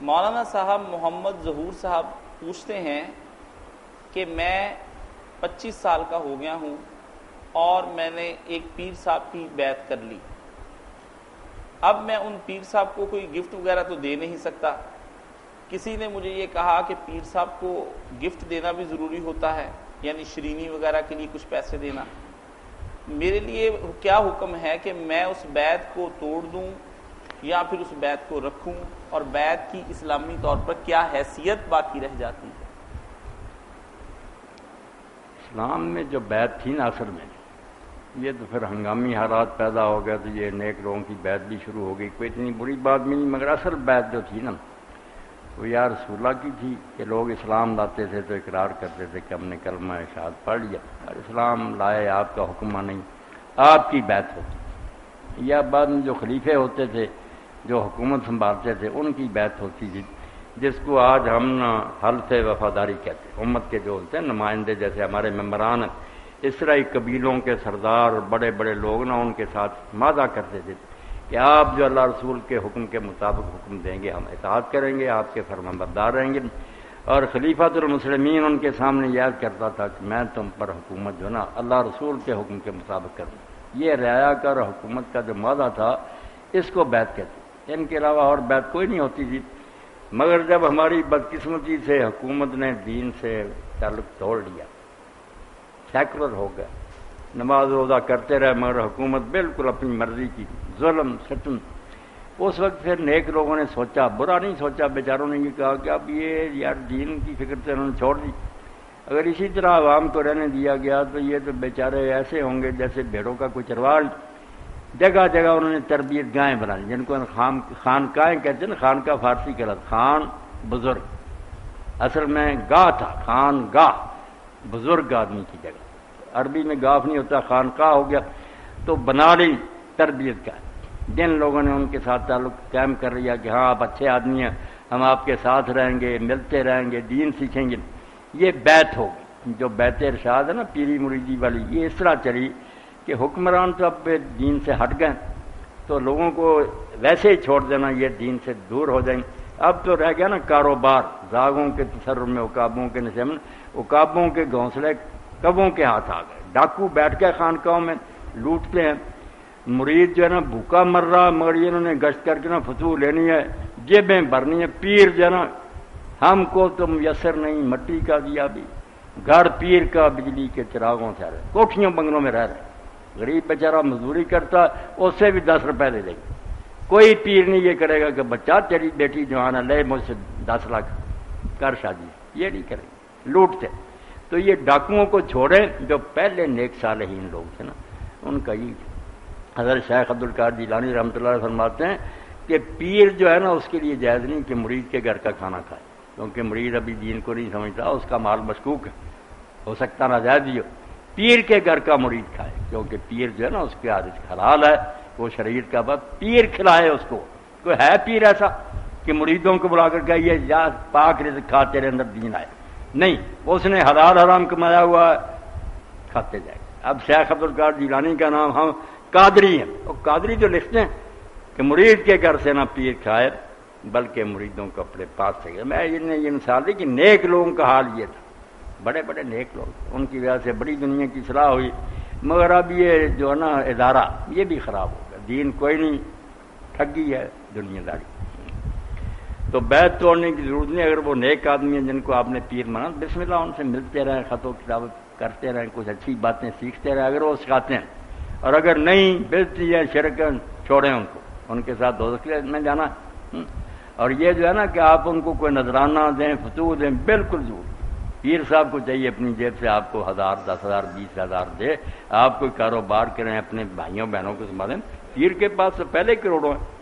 مولانا صاحب محمد ظہور صاحب پوچھتے ہیں کہ میں 25 سال کا ہو گیا ہوں اور میں نے ایک پیر صاحب کی بیعت کر لی. اب میں ان پیر صاحب کو کوئی گفٹ وغیرہ تو دے نہیں سکتا. کسی نے مجھے یہ کہا کہ پیر صاحب کو گفٹ دینا بھی ضروری ہوتا ہے، یعنی شرینی وغیرہ کے لیے کچھ پیسے دینا. میرے لیے کیا حکم ہے کہ میں اس بیعت کو توڑ دوں یا پھر اس بیعت کو رکھوں، اور بیعت کی اسلامی طور پر کیا حیثیت باقی رہ جاتی ہے؟ اسلام میں جو بیعت تھی نا اصل میں، یہ تو پھر ہنگامی حالات پیدا ہو گئے تو یہ نیک لوگوں کی بیعت بھی شروع ہو گئی. کوئی اتنی بری بات بھی نہیں، مگر اصل بیعت جو تھی نا وہ یا رسول اللہ کی تھی کہ لوگ اسلام لاتے تھے تو اقرار کرتے تھے کہ ہم نے کلمہ شہادت پڑھ لیا اور اسلام لائے، آپ کا حکم نہیں، آپ کی بیعت ہوتی. یا بعد میں جو خلیفے ہوتے تھے جو حکومت سنبھالتے تھے ان کی بیعت ہوتی تھی، جس کو آج ہم حلف وفاداری کہتے ہیں. امت کے جو ہوتے ہیں نمائندے، جیسے ہمارے ممبران ہیں، اس طرح ہی قبیلوں کے سردار اور بڑے بڑے لوگ نا ان کے ساتھ وعدہ کرتے تھے کہ آپ جو اللہ رسول کے حکم کے مطابق حکم دیں گے ہم اطاعت کریں گے، آپ کے فرمانبردار رہیں گے. اور خلیفۃ المسلمین ان کے سامنے یاد کرتا تھا کہ میں تم پر حکومت جو نا اللہ رسول کے حکم کے مطابق کروں. یہ رعایا کر حکومت کا جو وعدہ تھا اس کو بیعت کہتے ہیں. ان کے علاوہ اور بیعت کوئی نہیں ہوتی تھی. مگر جب ہماری بدقسمتی سے حکومت نے دین سے تعلق توڑ لیا، سیکولر ہو گیا، نماز روزہ کرتے رہے مگر حکومت بالکل اپنی مرضی کی، ظلم ستم، اس وقت پھر نیک لوگوں نے سوچا، برا نہیں سوچا، بیچاروں نے یہ کہا کہ اب یہ یار دین کی فکر سے انہوں نے چھوڑ دی. اگر اسی طرح عوام کو رہنے دیا گیا تو یہ تو بیچارے ایسے ہوں گے جیسے بھیڑوں کا کوئی چرواہا. جگہ جگہ انہوں نے تربیت گاہیں بنا لی، جن کو خانقاہیں کہتے ہیں نا. خان کا فارسی کا لفظ خان بزرگ، اصل میں گاہ تھا، خان گاہ، بزرگ آدمی کی جگہ. عربی میں گاف نہیں ہوتا، خانقاہ ہو گیا. تو بنا لی تربیت کا. جن لوگوں نے ان کے ساتھ تعلق قائم کر لیا کہ ہاں آپ اچھے آدمی ہیں، ہم آپ کے ساتھ رہیں گے، ملتے رہیں گے، دین سیکھیں گے، یہ بیعت ہوگی. جو بیعت ارشاد ہے نا پیری مریدی والی، یہ اس طرح چلی کہ حکمران تو اب دین سے ہٹ گئے تو لوگوں کو ویسے ہی چھوڑ دینا، یہ دین سے دور ہو جائیں. اب تو رہ گیا نا کاروبار، زاغوں کے تصرف میں، عقابوں کے نشے میں، عقابوں کے گھونسلے کبوں کے ہاتھ آ گئے. ڈاکو بیٹھ کے خانقاہوں میں لوٹتے ہیں. مرید جو ہے نا بھوکا مر رہا، مگر انہوں نے گشت کر کے نا فتوح لینی ہے، جیبیں بھرنی ہے. پیر جو ہے نا ہم کو تو میسر نہیں، مٹی کا دیا بھی، گھر پیر کا بجلی کے چراغوں سے رہے، کوٹھیوں بنگلوں میں رہ رہے. غریب بیچارہ مزدوری کرتا، اس سے بھی 10 روپے لے لے گا. کوئی پیر نہیں یہ کرے گا کہ بچہ تیری بیٹی جوان ہے، لے مجھ سے 10 لاکھ کر شادی، یہ نہیں کرے گا. لوٹتے. تو یہ ڈاکوؤں کو چھوڑیں جو پہلے نیک صالحین لوگ تھے نا، ان کا یہ. حضرت شیخ عبدالقادر جیلانی رحمۃ اللہ علیہ فرماتے ہیں کہ پیر جو ہے نا اس کے لیے جائز نہیں کہ مرید کے گھر کا کھانا کھائے، کیونکہ مرید ابھی دین کو نہیں سمجھتا، اس کا مال مشکوک ہے، ہو سکتا ناجائز ہی ہو. پیر کے گھر کا مرید کھائے، کیونکہ پیر جو ہے نا اس کے عادت حلال ہے، وہ شریعت کا بات. پیر کھلائے اس کو. کوئی ہے پیر ایسا کہ مریدوں کو بلا کر کہیے یا پاک رزق کھا تیرے اندر دین آئے؟ نہیں، اس نے حلال حرام کمایا ہوا ہے، کھاتے جائے. اب شیخ عبدالقادر جیلانی کا نام ہم قادری ہیں، اور قادری جو لکھتے ہیں کہ مرید کے گھر سے نہ پیر کھائے بلکہ مریدوں کو اپنے پاس سے. میں یہ مثال دی کہ نیک لوگوں کا حال یہ تھا، بڑے بڑے نیک لوگ، ان کی وجہ سے بڑی دنیا کی اصلاح ہوئی. مگر اب یہ جو ہے نا ادارہ یہ بھی خراب ہو گیا. دین کوئی نہیں، ٹھگی ہے، دنیا داری. تو بیعت توڑنے کی ضرورت نہیں. اگر وہ نیک آدمی ہیں جن کو آپ نے پیر مانا، بسم اللہ ان سے ملتے رہیں، خط و کتابت کرتے رہیں، کچھ اچھی باتیں سیکھتے رہیں اگر وہ سکھاتے ہیں. اور اگر نہیں بلتی ہے شرک، چھوڑیں ان کو، ان کے ساتھ دوزخ میں جانا. اور یہ جو ہے نا کہ آپ ان کو کوئی نذرانہ دیں، فتوح دیں، بالکل ضرور. پیر صاحب کو چاہیے اپنی جیب سے آپ کو 1000 10,000 20,000 دے، آپ کوئی کاروبار کریں، اپنے بھائیوں بہنوں کو سنبھالیں. پیر کے پاس تو پہلے کروڑوں ہیں.